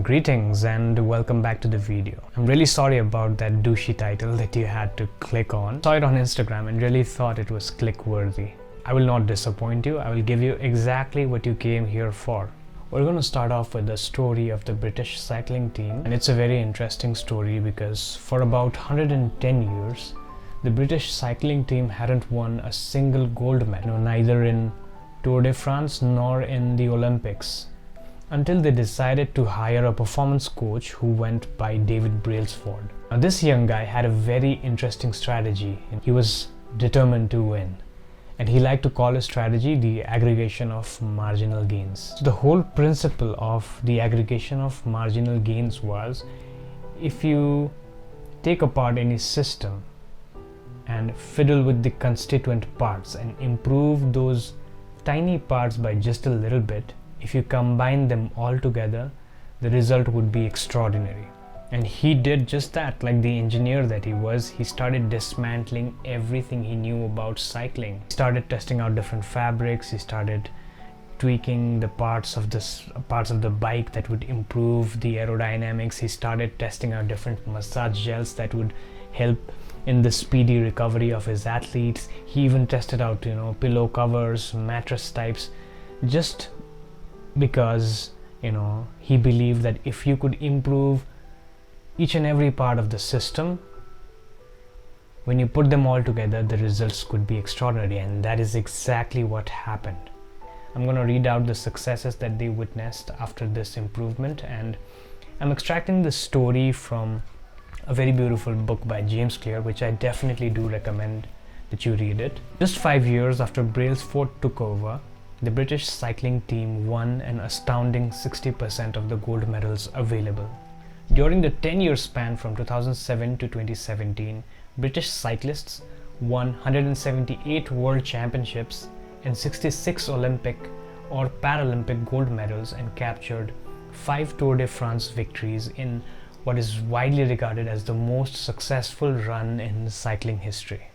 Greetings and welcome back to the video. I'm really sorry about that douchey title that you had to click on. I saw it on Instagram and really thought it was click worthy. I will not disappoint you. I will give you exactly what you came here for. We're going to start off with the story of the British cycling team, and it's a very interesting story because for about 110 years the British cycling team hadn't won a single gold medal, neither in Tour de France nor in the Olympics, until they decided to hire a performance coach who went by David Brailsford. Now, this young guy had a very interesting strategy. He was determined to win, and he liked to call his strategy the aggregation of marginal gains. So the whole principle of the aggregation of marginal gains was, if you take apart any system and fiddle with the constituent parts and improve those tiny parts by just a little bit, if you combine them all together, the result would be extraordinary. And he did just that. Like the engineer that he was, he started dismantling everything he knew about cycling. He started testing out different fabrics, he started tweaking the parts of the bike that would improve the aerodynamics. He started testing out different massage gels that would help in the speedy recovery of his athletes. He even tested out, pillow covers, mattress types, just because, he believed that if you could improve each and every part of the system, when you put them all together, the results could be extraordinary. And that is exactly what happened. I'm going to read out the successes that they witnessed after this improvement, and I'm extracting the story from a very beautiful book by James Clear, which I definitely do recommend that you read it. Just 5 years after Brailsford took over, the British cycling team won an astounding 60% of the gold medals available. During the 10-year span from 2007 to 2017, British cyclists won 178 world championships and 66 Olympic or Paralympic gold medals and captured 5 Tour de France victories in what is widely regarded as the most successful run in cycling history.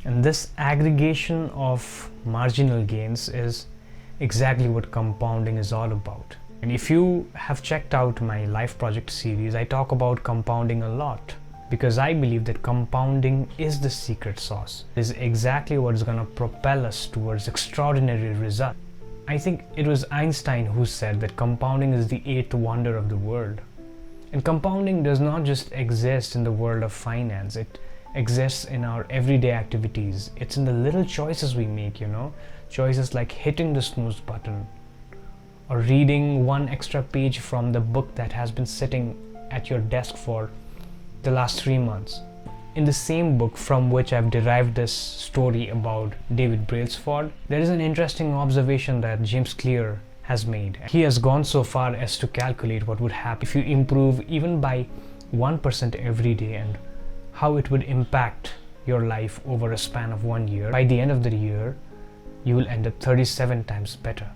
And this aggregation of marginal gains is exactly what compounding is all about. And if you have checked out my life project series, I talk about compounding a lot because I believe that compounding is the secret sauce. It is exactly what is going to propel us towards extraordinary results. I think it was Einstein who said that compounding is the eighth wonder of the world. And compounding does not just exist in the world of finance, it exists in our everyday activities. It's in the little choices we make, choices like hitting the snooze button or reading one extra page from the book that has been sitting at your desk for the last 3 months. In the same book from which I've derived this story about David Brailsford, there is an interesting observation that James Clear has made. He has gone so far as to calculate what would happen if you improve even by 1% every day and how it would impact your life over a span of 1 year. By the end of the year, you will end up 37 times better.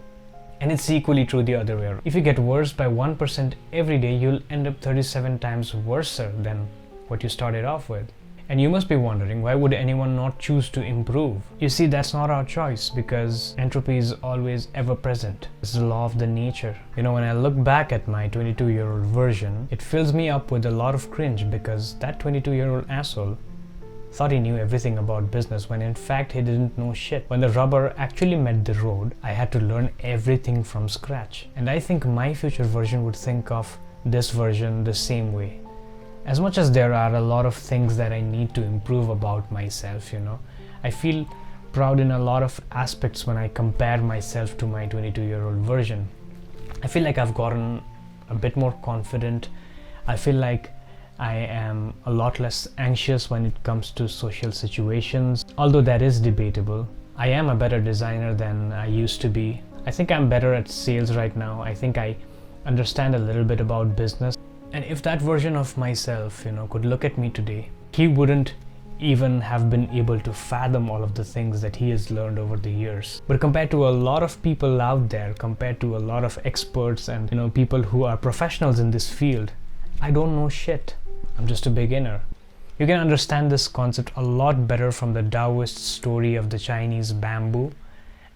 And it's equally true the other way around. If you get worse by 1% every day, you'll end up 37 times worse than what you started off with. And you must be wondering, why would anyone not choose to improve? You see, that's not our choice because entropy is always ever present. It's the law of the nature. When I look back at my 22-year-old version, it fills me up with a lot of cringe because that 22-year-old asshole thought he knew everything about business when in fact he didn't know shit. When the rubber actually met the road, I had to learn everything from scratch. And I think my future version would think of this version the same way. As much as there are a lot of things that I need to improve about myself, I feel proud in a lot of aspects when I compare myself to my 22-year-old version. I feel like I've gotten a bit more confident. I feel like I am a lot less anxious when it comes to social situations, although that is debatable. I am a better designer than I used to be. I think I'm better at sales right now. I think I understand a little bit about business. And if that version of myself, could look at me today, he wouldn't even have been able to fathom all of the things that he has learned over the years. But compared to a lot of people out there, compared to a lot of experts and people who are professionals in this field, I don't know shit. I'm just a beginner. You can understand this concept a lot better from the Taoist story of the Chinese bamboo.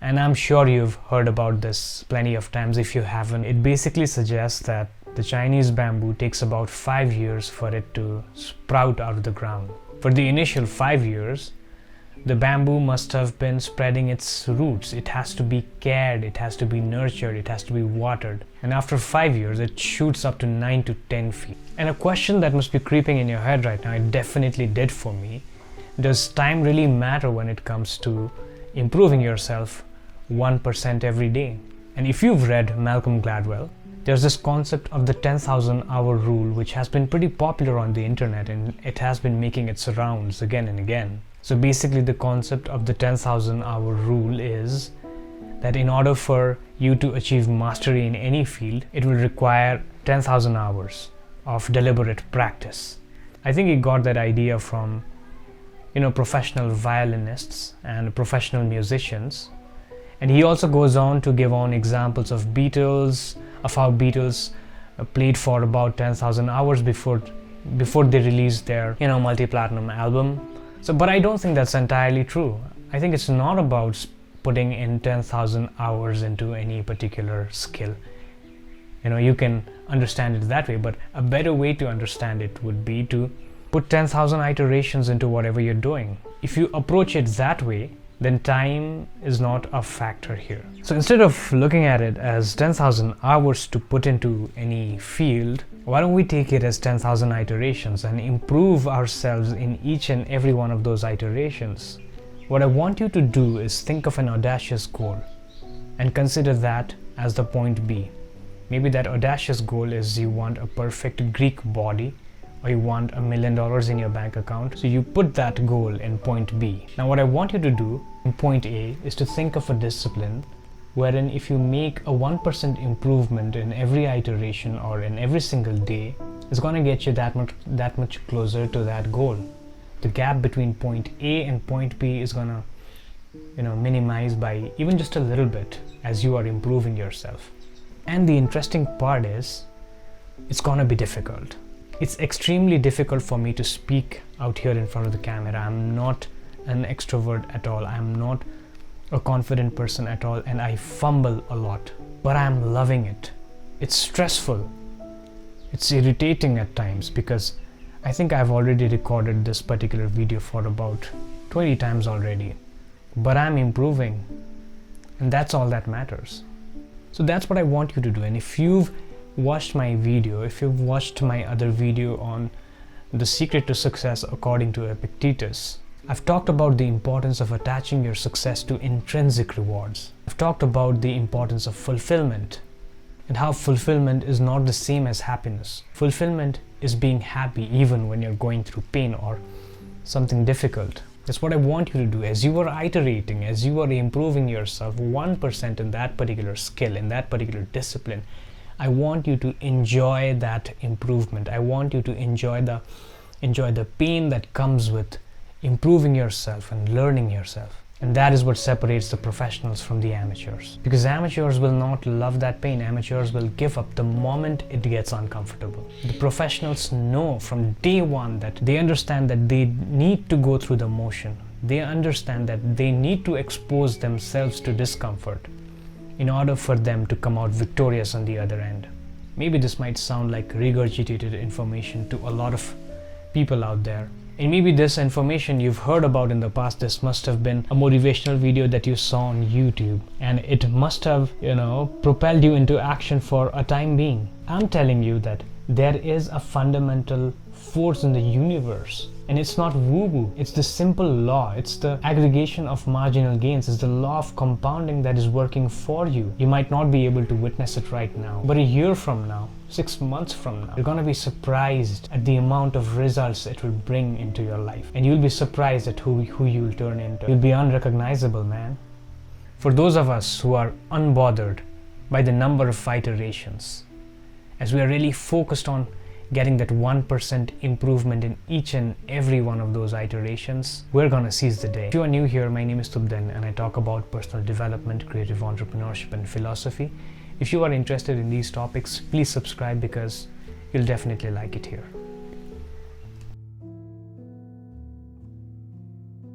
And I'm sure you've heard about this plenty of times. If you haven't, it basically suggests that The Chinese bamboo takes about 5 years for it to sprout out of the ground. For the initial 5 years, the bamboo must have been spreading its roots. It has to be cared, it has to be nurtured, it has to be watered. And after 5 years, it shoots up to 9 to 10 feet. And a question that must be creeping in your head right now, it definitely did for me. Does time really matter when it comes to improving yourself 1% every day? And if you've read Malcolm Gladwell, there's this concept of the 10,000 hour rule, which has been pretty popular on the internet, and it has been making its rounds again and again. So basically the concept of the 10,000 hour rule is that in order for you to achieve mastery in any field, it will require 10,000 hours of deliberate practice. I think he got that idea from, professional violinists and professional musicians. And he also goes on to give on examples of how Beatles played for about 10,000 hours before they released their, multi-platinum album. But I don't think that's entirely true. I think it's not about putting in 10,000 hours into any particular skill. You can understand it that way, but a better way to understand it would be to put 10,000 iterations into whatever you're doing. If you approach it that way, then time is not a factor here. So instead of looking at it as 10,000 hours to put into any field, why don't we take it as 10,000 iterations and improve ourselves in each and every one of those iterations? What I want you to do is think of an audacious goal and consider that as the point B. Maybe that audacious goal is you want a perfect Greek body, or you want $1 million in your bank account. So you put that goal in point B. Now what I want you to do in point A is to think of a discipline wherein if you make a 1% improvement in every iteration or in every single day, it's going to get you that much closer to that goal. The gap between point A and point B is going to minimize by even just a little bit as you are improving yourself. And the interesting part is it's going to be difficult. It's extremely difficult for me to speak out here in front of the camera. I'm not an extrovert at all. I'm not a confident person at all, and I fumble a lot. But I'm loving it. It's stressful. It's irritating at times because I think I've already recorded this particular video for about 20 times already. But I'm improving, and that's all that matters. So that's what I want you to do. And if you've watched my video, if you've watched my other video on the secret to success according to Epictetus, I've talked about the importance of attaching your success to intrinsic rewards. I've talked about the importance of fulfillment and how fulfillment is not the same as happiness. Fulfillment is being happy even when you're going through pain or something difficult. That's what I want you to do. As you are iterating, as you are improving yourself 1% in that particular skill, in that particular discipline, I want you to enjoy that improvement. I want you to enjoy the pain that comes with improving yourself and learning yourself. And that is what separates the professionals from the amateurs. Because amateurs will not love that pain. Amateurs will give up the moment it gets uncomfortable. The professionals know from day one that they understand that they need to go through the motion. They understand that they need to expose themselves to discomfort in order for them to come out victorious on the other end. Maybe this might sound like regurgitated information to a lot of people out there. And maybe this information you've heard about in the past. This must have been a motivational video that you saw on YouTube, and it must have, propelled you into action for a time being. I'm telling you that there is a fundamental force in the universe, and it's not woo-woo. It's the simple law. It's the aggregation of marginal gains. It's the law of compounding that is working for you. You might not be able to witness it right now, but a year from now, 6 months from now, you're gonna be surprised at the amount of results it will bring into your life, and you'll be surprised at who you'll turn into. You'll be unrecognizable, man. For those of us who are unbothered by the number of iterations, as we are really focused on getting that 1% improvement in each and every one of those iterations, we're gonna seize the day. If you are new here, my name is Tubden, and I talk about personal development, creative entrepreneurship, and philosophy. If you are interested in these topics, please subscribe because you'll definitely like it here.